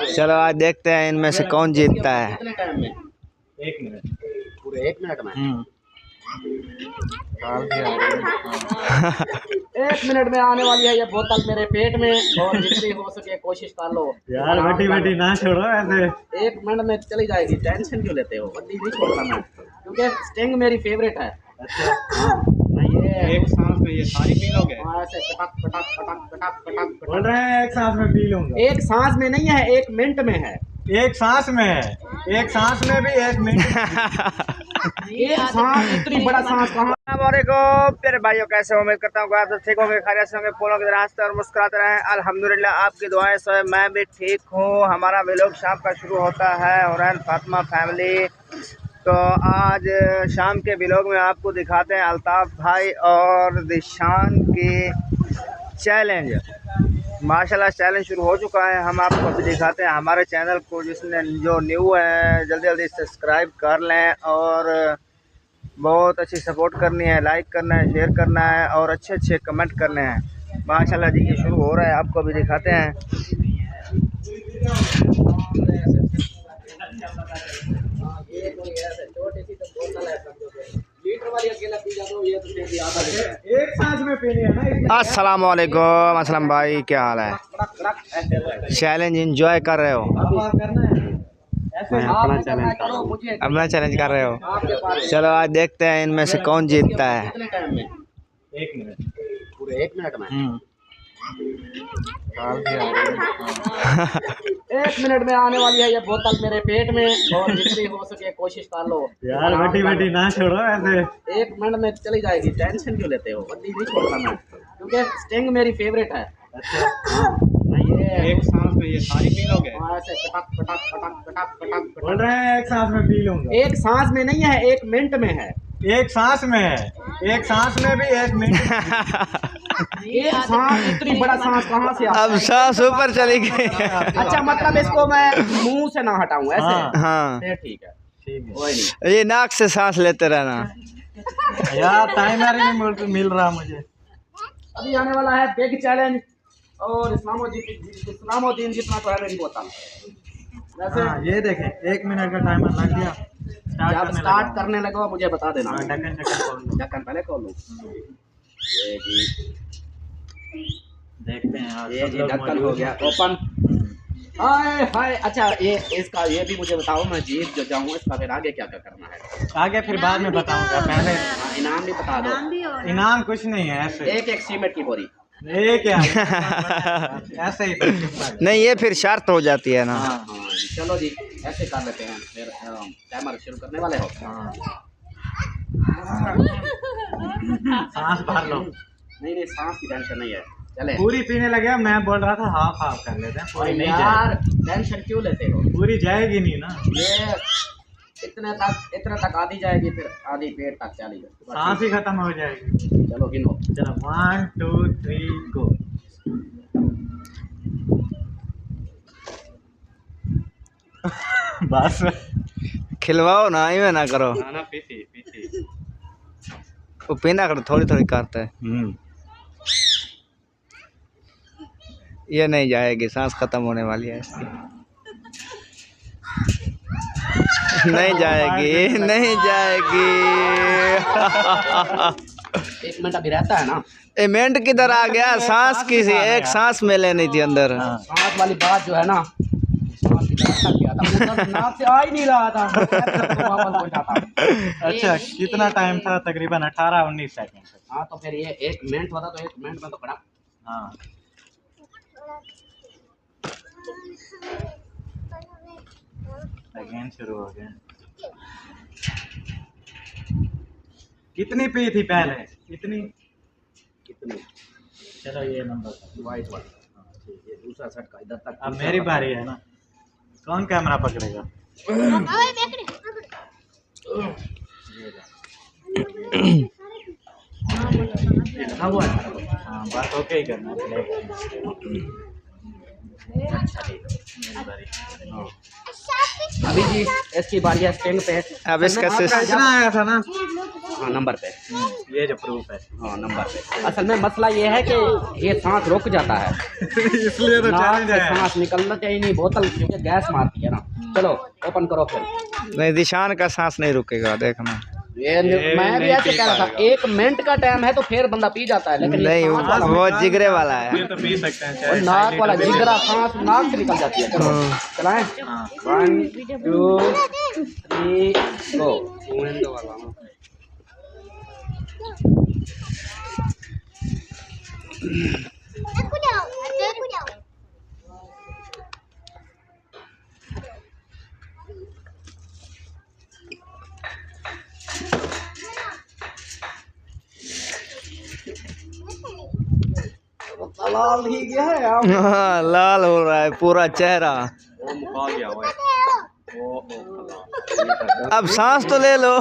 चलो आज देखते हैं इनमें से कौन जीतता है। कितने टाइम में? 1 मिनट, पूरे 1 मिनट में। 1 मिनट में आने वाली है ये बोतल मेरे पेट में, और जितनी हो सके कोशिश कर लो यार। बटी ना छोड़ो ऐसे। 1 मिनट में चली जाएगी, टेंशन क्यों लेते हो? बड़ी नहीं छोड़ता मैं, क्योंकि स्टिंग मेरी फेवरेट है। अच्छा ये एक सांस में ये सारी पी लोगे? ऐसे पटक पटक पटक पटक पटक बोल रहे हैं एक सांस में पी लूंगा। एक सांस में नहीं है, 1 मिनट में है। एक सांस में है, एक सांस में भी 1 मिनट। एक सांस, इतनी बड़ा सांस कहाँ? वालेकुम प्यारे भाइयों, कैसे हो? उम्मीद करता हूँ आप सब ठीक होंगे, खैरियत से होंगे, फूलों की तरह हंसते और मुस्कुराते रहें। अल्हम्दुलिल्लाह आपकी दुआएं से मैं भी ठीक हूँ। हमारा व्लॉग शाम का शुरू होता है हुरैन फातिमा फैमिली। तो आज शाम के व्लॉग में आपको दिखाते हैं अल्ताफ़ भाई और दिशान की चैलेंज। माशाल्लाह चैलेंज शुरू हो चुका है, हम आपको अभी दिखाते हैं। हमारे चैनल को जिसने जो न्यू है जल्दी जल्दी सब्सक्राइब कर लें, और बहुत अच्छी सपोर्ट करनी है, लाइक करना है, शेयर करना है, और अच्छे अच्छे कमेंट करने हैं। माशाल्लाह जी ये शुरू हो रहा है, आपको अभी दिखाते हैं। एक सांस में पीनी है ना। अस्सलाम वालेकुम। अस्सलाम भाई, क्या हाल है? चैलेंज एंजॉय कर रहे हो? अपना चैलेंज कर रहे हो? चलो आज देखते हैं इनमें से कौन जीतता है। कितने टाइम में? 1 मिनट, पूरे 1 मिनट में। 1 मिनट में आने वाली है ये बोतल मेरे पेट में, और जितनी हो सके कोशिश कर लो। यार बटी ना छोड़ो ऐसे। 1 मिनट में चली जाएगी, टेंशन क्यों लेते हो? बड़ी नहीं छोड़ता मैं, क्योंकि स्टिंग मेरी फेवरेट है। अच्छा ये एक सांस में ये सारी पी लोगे? ऐसे पटक पटक पटक पटक पटक बोल रहे हैं एक सांस में पी लूंगा। एक सांस में नहीं है, 1 मिनट में है। एक सांस में है, एक सांस में भी 1 मिनट। एक सांस, इतनी बड़ा सांस कहाँ से आता अब सांस ऊपर चली गई। अच्छा मतलब इसको मैं मुंह से ना हटाऊं ऐसे? हाँ फिर ठीक है, ठीक है। कोई नहीं। ये नाक से सांस लेते रहना। यार टाइमर ही नहीं मिल रहा मुझे। अभी आने वाला है बिग चैलेंज, और इस्लामुद्दीन जितना तो है मेरी बोतल। वैसे ये देखें 1 मिनट का टाइमर लग गया। जब स्टार्ट करने लगा मुझे बता देना। ढक्कन पहले खोल लूं। ये जी, देखते हैं यार। ये जी ढक्कन हो गया ओपन। हाय हाय। अच्छा ये इसका ये भी मुझे बताओ, मैं जीत जो जाऊँ इसका फिर आगे क्या क्या करना है? आगे फिर बाद में बताऊंगा, पहले इनाम भी बता दो। इनाम कुछ नहीं है ऐसे। एक सीमेंट की बोरी। क्या ऐसे ही नहीं, ये फिर शर्त हो जाती है ना। हाँ चलो जी ऐसे कर लेते हैं, फिर टाइमर शुरू करने वाले हो। सांस भर लो। नहीं सांस की टेंशन नहीं है, चले। पूरी पीने लगे, मैं बोल रहा था हाफ हाफ कर लेते हैं। पूरी नहीं यार टेंशन क्यों लेते हो? पूरी जाएगी नहीं ना ये इतने तक आधी जाएगी, फिर आधी पेट तक चली जाएगी, सांस ही खत्म हो जाएगी। चलो गिनो। चलो 1 2 3 गो। बस खिलवाओ ना, इवे ना करो। ना पीती वो पीना करो, थोड़ी थोड़ी करता है। ये नहीं जाएगी, सांस खत्म होने वाली है इसकी। नहीं जाएगी, नहीं जाएगी। 1 मिनट अभी रहता है ना। ए मिनट किधर आ गया? सांस की सी एक सांस में लेनी थी अंदर। सांस वाली बात जो है ना, सांस की तरफ तक गया था, नाक से आ ही नहीं रहा था। अच्छा कितना टाइम था? तकरीबन 18-19 सेकंड। हाँ तो फिर ये 1 मिनट होता तो 1 मिनट में तो पड़ा। हाँ अगेन शुरू हो गया। कितनी पी थी पहले? कितनी? चलो ये नंबर वाइट वाला। ये दूसरा सेट का इधर तक। अब मेरी बारी है ना। कौन कैमरा पकड़ेगा? हाँ बात ओके ही करना। अभी जी इसकी बारी है स्टिंग पे। अब इसका इतना आया था ना। हाँ नंबर पे, ये जो प्रूफ है। हाँ नंबर पे। असल में मसला ये है कि ये सांस रुक जाता है इसलिए तो नाक चैलेंज से है। सांस निकलना चाहिए नहीं, बोतल क्योंकि गैस मारती है ना। चलो ओपन करो फिर। नहीं, दिशान का सांस नहीं रुकेगा, देखना। मैं भी नहीं ऐसे पी कह रहा था, पाएगा। 1 मिनट का टाइम है तो फिर बंदा पी जाता है, लेकिन ये नहीं, सांस वाला वो जिगरे वाला है। ये तो पी सकते हैं और चाहे नाक वाला जिगरा सांस नाक से निकल जाती है। चलो चलाएं, 1 2 3 गो। लाल ही गया है आप। हाँ, लाल हो रहा है पूरा चेहरा। वो मुका गया हुआ है। अब सांस तो ले लो।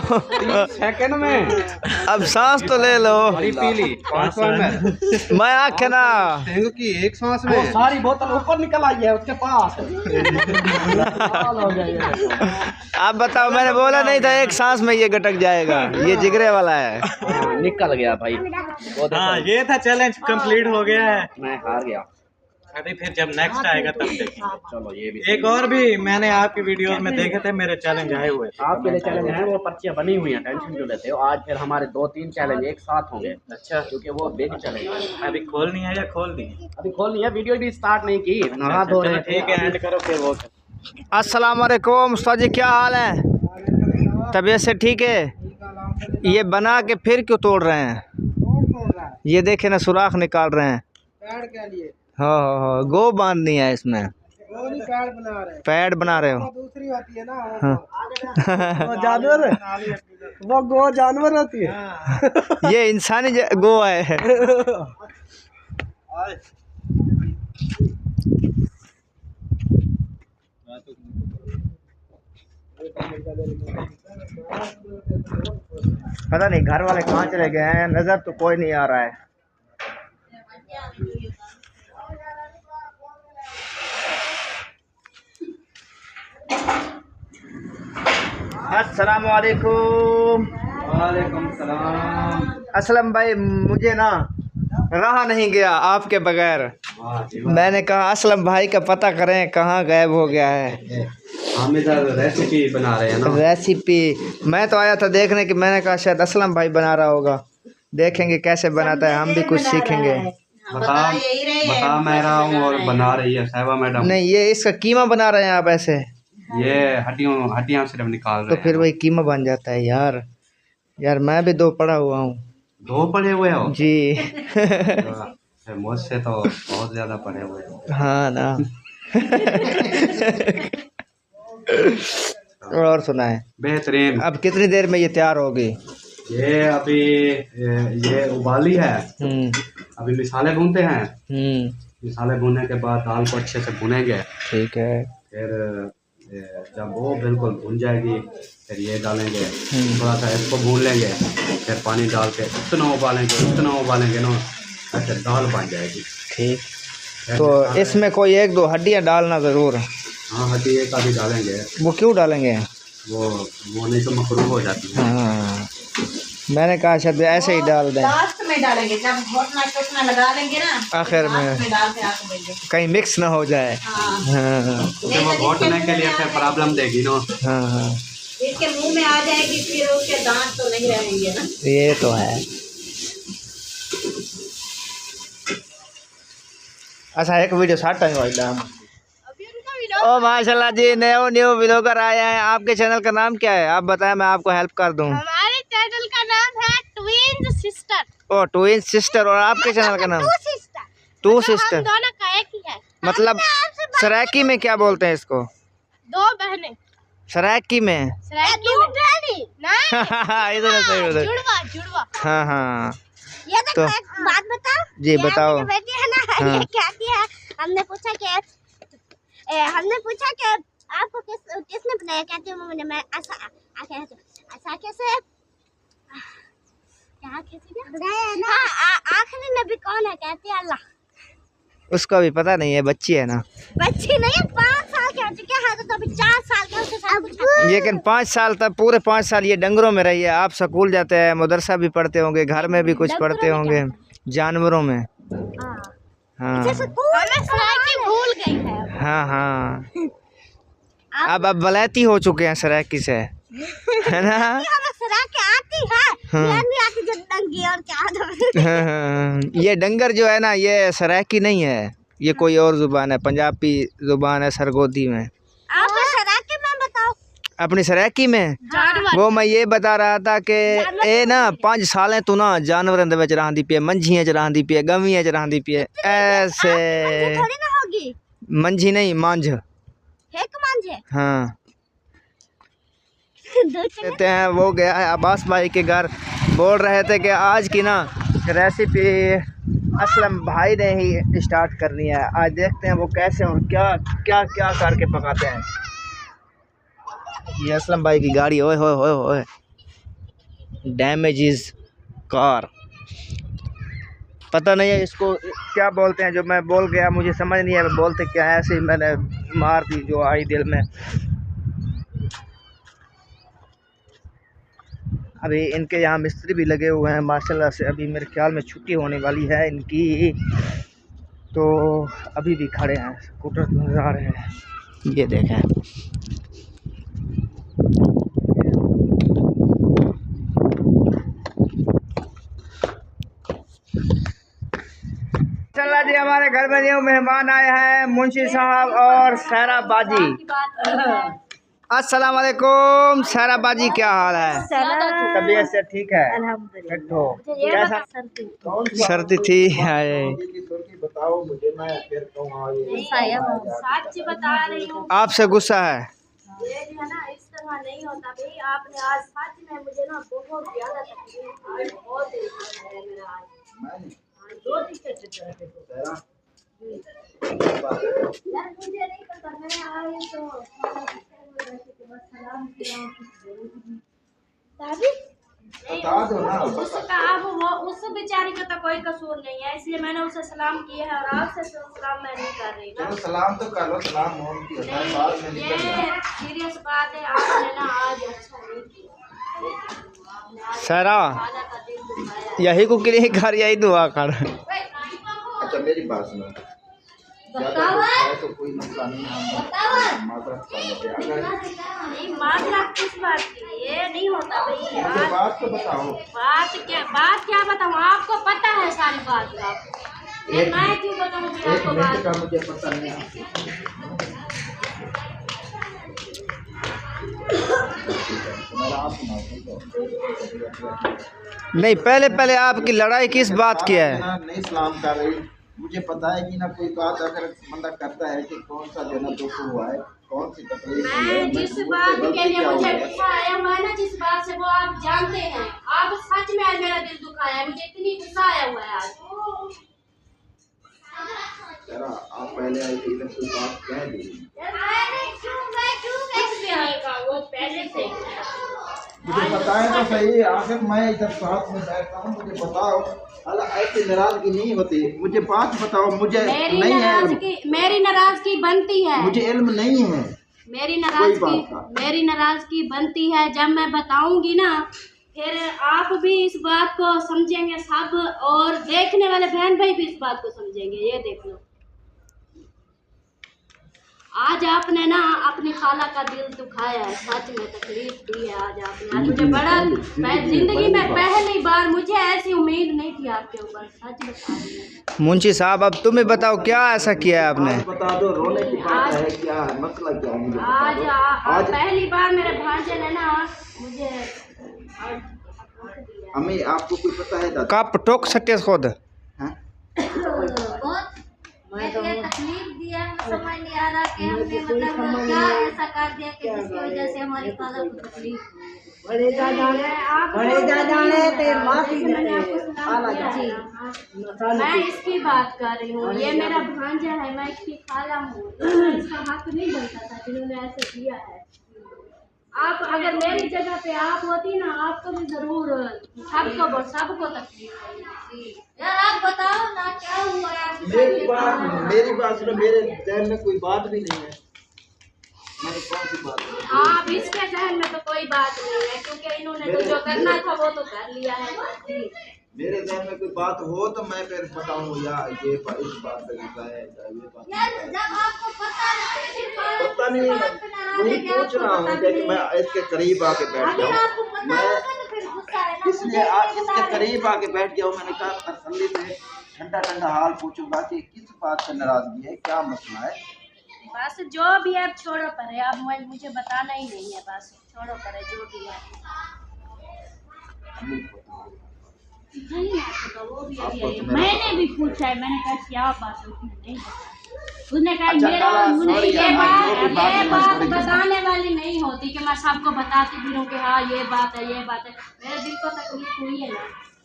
सेकंड में अब सांस तो ले लो। पी ली 5 में। मैं आँख ना। की एक सांस वो सारी बोतल ऊपर निकल आई है उसके पास। लाल हो गया ये। आप बताओ, मैंने बोला नहीं था एक सांस में ये गटक जाएगा, ये जिगरे वाला है। निकल गया भाई। वो देखो, हाँ, ये था चैलेंज कंप्लीट हो गया है। मैं हार गया। अभी फिर जब नेक्स्ट आएगा तब देखेंगे। चलो ये भी एक और भी मैंने आपकी वीडियो में देखे थे, मेरे चैलेंज आए हुए थे। आपके लिए चैलेंज है, वो पर्चियां बनी हुई हैं, टेंशन क्यों लेते हो। आज फिर हमारे 2-3 चैलेंज एक साथ होंगे। अच्छा, क्योंकि वो बिग चैलेंज है। अभी खोलनी है या खोल दी? अभी खोलनी है, वीडियो भी स्टार्ट नहीं की, नहा धो रहे चलो थे। ठीक है, एंड करो फिर वो। अस्सलाम वालेकुम उस्ताद जी, क्या हाल है? तबीयत से ठीक है? ये बना के फिर क्यों तोड़ रहे हैं? ये देखे ना, सुराख निकाल रहे हैं। हाँ, गो बांधनी है इसमें। पैड बना रहे हो? दूसरी होती है ना, हाँ। वो जानवर, वो गो जानवर होती है। ये इंसानी गो है। पता नहीं घर वाले कहाँ चले गए हैं, नजर तो कोई नहीं आ रहा है। अस्सलाम वालेकुम। वालेकुम सलाम। असलम भाई, मुझे ना रहा नहीं गया आपके बगैर। मैंने कहा असलम भाई का पता करें कहाँ गायब हो गया है। हम इधर रेसिपी बना रहे हैं ना। रेसिपी मैं तो आया था देखने की, मैंने कहा शायद असलम भाई बना रहा होगा, देखेंगे कैसे बनाता है, हम भी कुछ सीखेंगे। बता मैं रहा हूँ और बना रही है साहिबा मैडम। नहीं, ये इसका कीमा बना रहे हैं आप ऐसे? ये हड्डियाँ सिर्फ निकाल रहे तो हैं। फिर वही कीमा बन जाता है यार। यार मैं भी 2 पढ़ा हुआ हूँ। 2 पढ़े हुए हो जी। मुझसे तो बहुत ज्यादा पढ़े हुए हो। हाँ ना। और सुनाए? बेहतरीन। अब कितनी देर में ये तैयार होगी? ये अभी ये उबाली है। अभी मिसाले भूनते हैं। मिसाले भूनने के बाद दाल को अच्छे से भुनेंगे। ठीक है। फिर जब वो बिल्कुल भुन जाएगी फिर ये डालेंगे, थोड़ा सा इसको भून लेंगे, फिर पानी डाल के उतना उबालेंगे ना, अच्छा दाल बन जाएगी। ठीक। तो इसमें कोई 1-2 हड्डियाँ डालना ज़रूर। हाँ, हड्डी एक आधी डालेंगे। वो क्यों डालेंगे? वो नहीं तो मकरूह हो जाती है। हाँ, मैंने कहा शायद ऐसे ही डाल दें। लास्ट में डालेंगे, जब घोटना लगा लेंगे ना, आखिर में लास्ट में डाल के आपको देंगे। कहीं मिक्स ना हो जाए। हाँ। हाँ क्योंकि वो घोटने के लिए फिर प्रॉब्लम देगी ना। हाँ, इसके मुंह में आ जाएगी फिर उसके दांत तो नहीं रहेंगे ना। ये तो है। अच्छा, एक वीडियो साथ टाइम वाला। ओ माशाल्लाह जी, न्यू व्लॉगर आए हैं। आपके चैनल का नाम क्या है? आप बताएं, मैं आपको हेल्प कर दूं। हमारे चैनल का नाम है ट्विंस सिस्टर। ओ, ट्विन सिस्टर। और आपके चैनल का नाम? टू हम सिस्टर। दोनों का एक ही है। मतलब सराइकी में क्या बोलते हैं इसको? 2 बहनें। सराइकी में? सराइकी में नहीं। इधर सही उधर। जुड़वा। हाँ हाँ। ये तो एक बात बताओ जी बताओ। ये बेटी है ना, हाँ। ये क्या किया? हमने पूछा कि आपको किसने बनाया? कहते हैं मैं ऐसा कैसे आखिरी नबी कौन है? कहते हैं अल्लाह। उसको अभी पता नहीं है, बच्ची है ना। बच्ची नहीं है, 5 साल के हो चुके हैं तो अभी 4 साल के उसके साथ लेकिन 5 साल तक, पूरे 5 साल ये डंगरों में रही है। आप स्कूल जाते हैं, मदरसा भी पढ़ते होंगे, घर में भी कुछ पढ़ते होंगे, जानवरों में। हाँ भूल गई है। हाँ हाँ, अब वलैती हो चुके हैं सराकी से, है ना। सराकी आती है, हाँ। ये नहीं आती जो डंगी और क्या। हाँ, ये डंगर जो है ना, ये सराकी नहीं है, ये कोई और जुबान है, पंजाबी जुबान है, सरगोदी में। आप सराकी में बताओ। अपनी सराकी में वो मैं ये बता रहा था कि ए ना 5 सालें तू ना जानवरों दे विच रहंदी पई, मंझियां च रहंदी पई, गवियां च रहंदी पई, ऐसे थोड़ी ना होगी। मंझी नहीं, मांझ। एक मांझ है। हाँ, कहते हैं वो गया है अब्बास भाई के घर, बोल रहे थे कि आज की ना रेसिपी असलम भाई ने ही स्टार्ट करनी है। आज देखते हैं वो कैसे और क्या क्या क्या करके पकाते हैं। ये असलम भाई की गाड़ी, ओए होए होए होए, डैमेज इज कार। पता नहीं है इसको क्या बोलते हैं, जो मैं बोल गया मुझे समझ नहीं है बोलते क्या है, ऐसे ही मैंने मार दी जो आई दिल में। अभी इनके यहाँ मिस्त्री भी लगे हुए हैं माशाल्लाह से। अभी मेरे ख्याल में छुट्टी होने वाली है इनकी, तो अभी भी खड़े हैं, स्कूटर नजर आ रहे हैं। ये देखें, चला जी, हमारे घर में न्यू मेहमान आए हैं, मुंशी साहब और सहरा बाजी। अस्सलाम वालेकुम। सहरा बाजी, क्या हाल है? तबीयत से ठीक है? कैसा सर्दी थी? बताओ मुझे, मैं फिर सच बता रही हूँ। आपसे गुस्सा है? ये जो है ना, इस तरह नहीं होता भाई। आपने आज सच में मुझे ना बहुत ज्यादा तकलीफ, आज बहुत दिल है मेरा। आज दो यार मुझे नहीं पता, मैंने आए तो सलाम किया। बता दो ना। उसका अब वो उस बेचारी का तो कोई कसूर नहीं है, इसलिए मैंने उसे सलाम किया है, और आपसे सलाम मैं नहीं कर रही ना। सलाम तो कर लो, सलाम मोहन की होता है, बाद में निकल जाए। ये सीरियस बात है, आपने ना आज अच्छा नहीं किया। सहरा, खाना का दिल दुखाया। यही को के लिए घर, यही दुआ कर। अच्छा मेरी बात सुनो, तो कोई मसला नहीं है, माजरत कर लेते हैं। अगर नहीं, माजरत किस बात की? ये नहीं होता भाई। मुझे बात तो बताओ। बात क्या बताऊँ? आपको पता है सारी बात का। मैं क्यों बताऊँ आपको बात? का मुझे पता नहीं है। नहीं, पहले आपकी लड़ाई किस बात की है? नहीं सलाम कर रही, मुझे पता है कि ना कोई बात अगर बंदा करता है कि कौन सा जो ना दुख हुआ है, कौन सी तकलीफ हुई है, मैं जिस बात के लिए मुझे गुस्सा आया हुआ है ना, जिस बात से, वो आप जानते हैं। आप सच में आज मेरा दिल दुखाया है, मुझे इतनी गुस्सा आया हुआ है आज। आप पहले आई थी कोई बात कह दी, वो पहले से मुझे बताएं तो सही। आखिर मैं इधर साथ में बैठता हूँ, मुझे बताओ। अल्लाह ऐसी नाराजगी नहीं होती, मुझे बात बताओ। मुझे नहीं है, मेरी नाराजगी बनती है, मुझे इल्म नहीं है। मेरी नाराजगी बनती है। जब मैं बताऊंगी ना, फिर आप भी इस बात को समझेंगे सब, और देखने वाले बहन भाई भी इस बात को समझेंगे। ये देख लो, आज आपने ना अपनी खाला का दिल दुखाया है, सच में तकलीफ दी है आज आपने। आज मुझे बड़ा, जिंदगी में पहली बार, मुझे ऐसी उम्मीद नहीं थी आपके ऊपर, सच बता रही हूँ। मुंशी साहब, अब तुम्हें बताओ क्या ऐसा किया है आपने? बता दो, रोने की बात है, क्या है मसला, क्या है मुझे आज पहली बार मेरे भांजे ने ना मुझे हमें, आपको कोई पता है? कप टोक सके खुद तकलीफ दिया, समझ नहीं आ रहा कि हमने मतलब क्या ऐसा कर दिया कि जिसकी वजह से हमारी खाला को तकलीफ हुई। बड़े दादा ने ते माफी मैं इसकी बात कर रही हूँ, ये मेरा भांजा है, मैं इसकी खाला हूँ। इसका हक नहीं बनता था जिन्होंने ऐसे किया है। आप अगर मेरी जगह पे आप होती ना, आपको भी जरूर सबको तकलीफ होती। यार आप बताओ ना क्या हुआ है? मेरी बात सुनो, मेरे जहन में कोई बात भी नहीं है। मैंने कौन सी बात है? आप इसके जहन में तो कोई बात नहीं है, क्योंकि इन्होंने तो जो करना था वो तो कर लिया है जी। मेरे जहन में कोई बात हो तो मैं फिर बताऊं या ये इस बात का गुस्सा है या ये बात यार का है। जब आपको पता नहीं, वही पूछ रहा हूँ कि मैं इसके करीब आके बैठ अगर जाऊँ। आपको पता मैं होगा तो फिर गुस्सा है ना, इसलिए आज इसके करीब आके बैठ गया हूँ। मैंने कहा तसल्ली से ठंडा ठंडा हाल पूछूंगा कि किस बात से नाराजगी है, क्या मसला है। बस जो भी है अब छोड़ो परे, अब मुझे बताना ही नहीं है, बस छोड़ो परे जो भी है। नहीं है तो वो भी अभी आई है। मैंने भी पूछा है, मैंने कहा क्या बात है, उसने नहीं बताया। उसने कहा अच्छा, मेरा मुझे sorry ये यार, बात sorry। बताने वाली नहीं होती कि मैं सबको बताती भी हूँ कि हाँ ये बात है ये बात है। मेरे दिल को तकलीफ हुई है ना,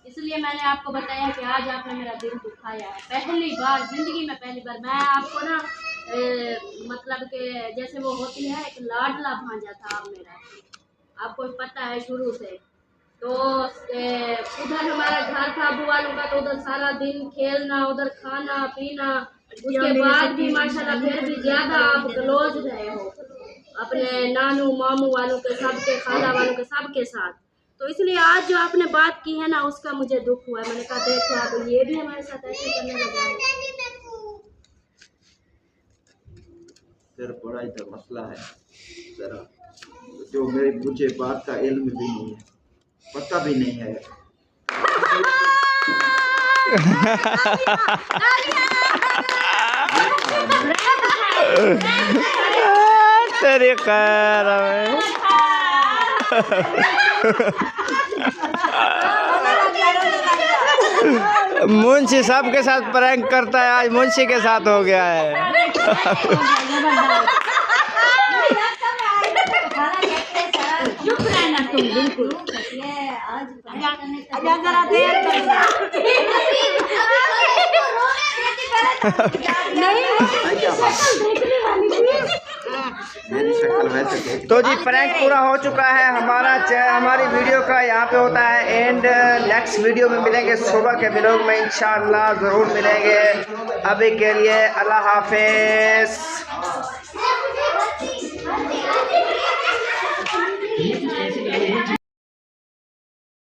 इसलिए मैंने आपको बताया कि आज आपने मेरा दिल दुखाया है। पहली बार जिंदगी में, पहली बार मैं आपको ना मतलब कि जैसे वो होती है एक लाडला भांजा था आप मेरा, आपको पता है शुरू से। तो उधर हमारा घर था अबू वालों का, तो उधर सारा दिन खेलना, उधर खाना पीना, उसके बाद भी माशाल्लाह फिर भी ज्यादा आप क्लोज रहे हो अपने नानू मामू वालों के, सबके खाला वालों के, सबके साथ। तो इसलिए आज जो आपने बात की है ना, उसका मुझे दुख हुआ है। मैंने कहा देखो आप ये भी हमारे साथ ऐसे करने लगा है। फिर बड़ा ही तो मसला है जरा, जो मुझे बात का इल्म भी नहीं है, पता भी नहीं है। तेरी खैर है। मुंशी साहब के साथ प्रैंक करता है, आज मुंशी के साथ हो गया है। चुप रहना तुम बिल्कुल। ये आज मेरी शक्ल वैसे देख। तो जी प्रैंक पूरा हो चुका है हमारी वीडियो का यहाँ पे होता है एंड। नेक्स्ट वीडियो में मिलेंगे सुबह के व्लॉग में, इंशाअल्लाह ज़रूर मिलेंगे। अभी के लिए अल्लाह हाफिज़।